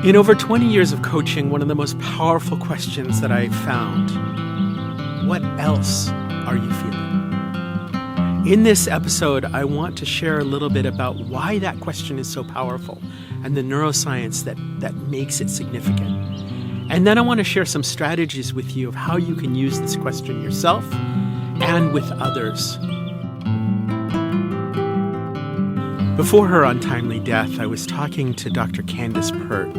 In over 20 years of coaching, one of the most powerful questions that I've found, what else are you feeling? In this episode, I want to share a little bit about why that question is so powerful and the neuroscience that makes it significant. And then I want to share some strategies with you of how you can use this question yourself and with others. Before her untimely death, I was talking to Dr. Candace Pert,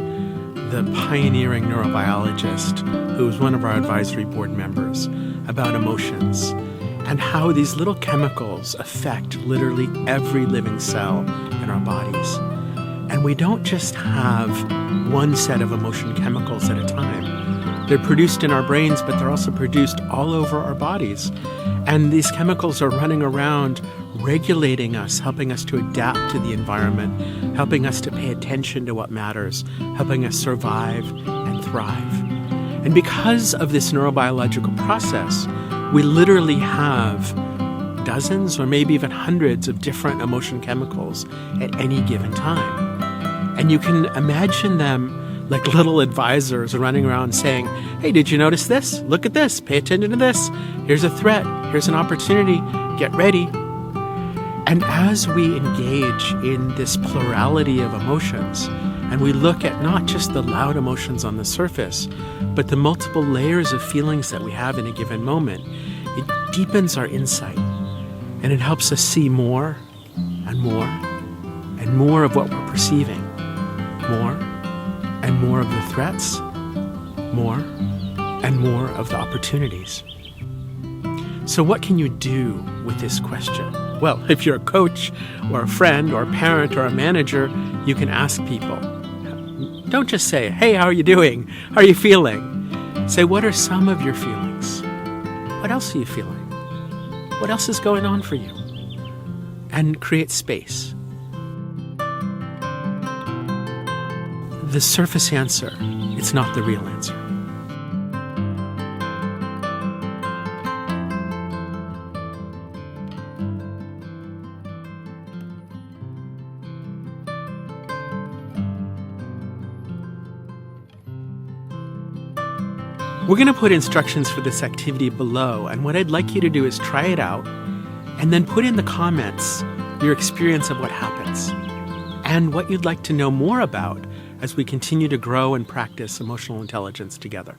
the pioneering neurobiologist who was one of our advisory board members, about emotions and how these little chemicals affect literally every living cell in our bodies. And we don't just have one set of emotion chemicals at a time. They're produced in our brains, but they're also produced all over our bodies. And these chemicals are running around regulating us, helping us to adapt to the environment, helping us to pay attention to what matters, helping us survive and thrive. And because of this neurobiological process, we literally have dozens or maybe even hundreds of different emotion chemicals at any given time. And you can imagine them like little advisors running around saying, hey, did you notice this? Look at this. Pay attention to this. Here's a threat. Here's an opportunity. Get ready. And as we engage in this plurality of emotions, and we look at not just the loud emotions on the surface, but the multiple layers of feelings that we have in a given moment, it deepens our insight. And it helps us see more and more and more of what we're perceiving. More and more of the threats. More and more of the opportunities. So what can you do with this question? Well, if you're a coach or a friend or a parent or a manager, you can ask people. Don't just say, hey, how are you doing? How are you feeling? Say, what are some of your feelings? What else are you feeling? What else is going on for you? And create space. The surface answer, it's not the real answer. We're going to put instructions for this activity below, and what I'd like you to do is try it out and then put in the comments your experience of what happens and what you'd like to know more about as we continue to grow and practice emotional intelligence together.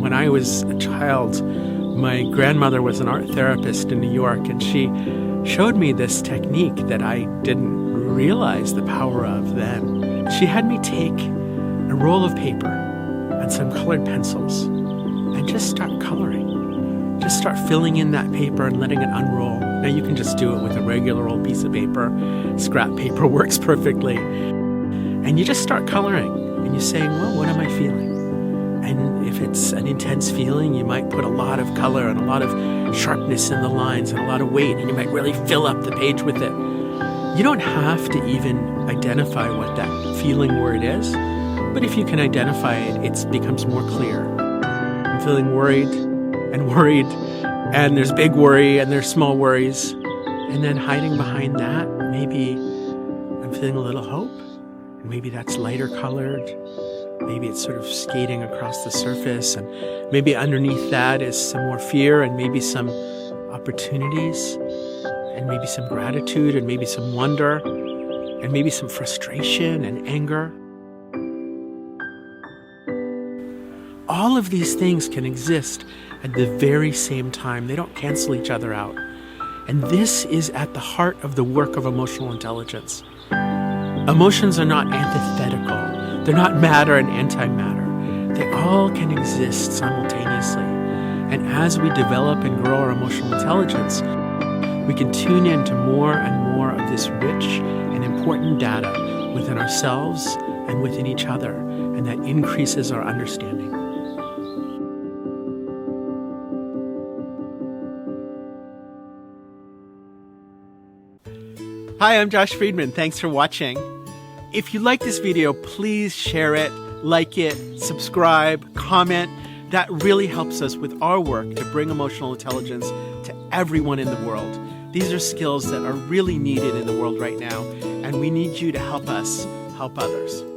When I was a child, my grandmother was an art therapist in New York, and she showed me this technique that I didn't realize the power of then. She had me take a roll of paper and some colored pencils and just start coloring. Just start filling in that paper and letting it unroll. Now you can just do it with a regular old piece of paper. Scrap paper works perfectly. And you just start coloring and you're saying, well, what am I feeling? And if it's an intense feeling, you might put a lot of color and a lot of sharpness in the lines and a lot of weight, and you might really fill up the page with it. You don't have to even identify what that feeling word is, but if you can identify it, it becomes more clear. I'm feeling worried, and there's big worry, and there's small worries. And then hiding behind that, maybe I'm feeling a little hope, and maybe that's lighter colored. Maybe it's sort of skating across the surface, and maybe underneath that is some more fear, and maybe some opportunities, and maybe some gratitude, and maybe some wonder, and maybe some frustration and anger. All of these things can exist at the very same time. They don't cancel each other out. And this is at the heart of the work of emotional intelligence. Emotions are not antithetical. They're not matter and antimatter. They all can exist simultaneously. And as we develop and grow our emotional intelligence, we can tune into more and more of this rich and important data within ourselves and within each other, and that increases our understanding. Hi, I'm Josh Friedman. Thanks for watching. If you like this video, please share it, like it, subscribe, comment. That really helps us with our work to bring emotional intelligence to everyone in the world. These are skills that are really needed in the world right now, and we need you to help us help others.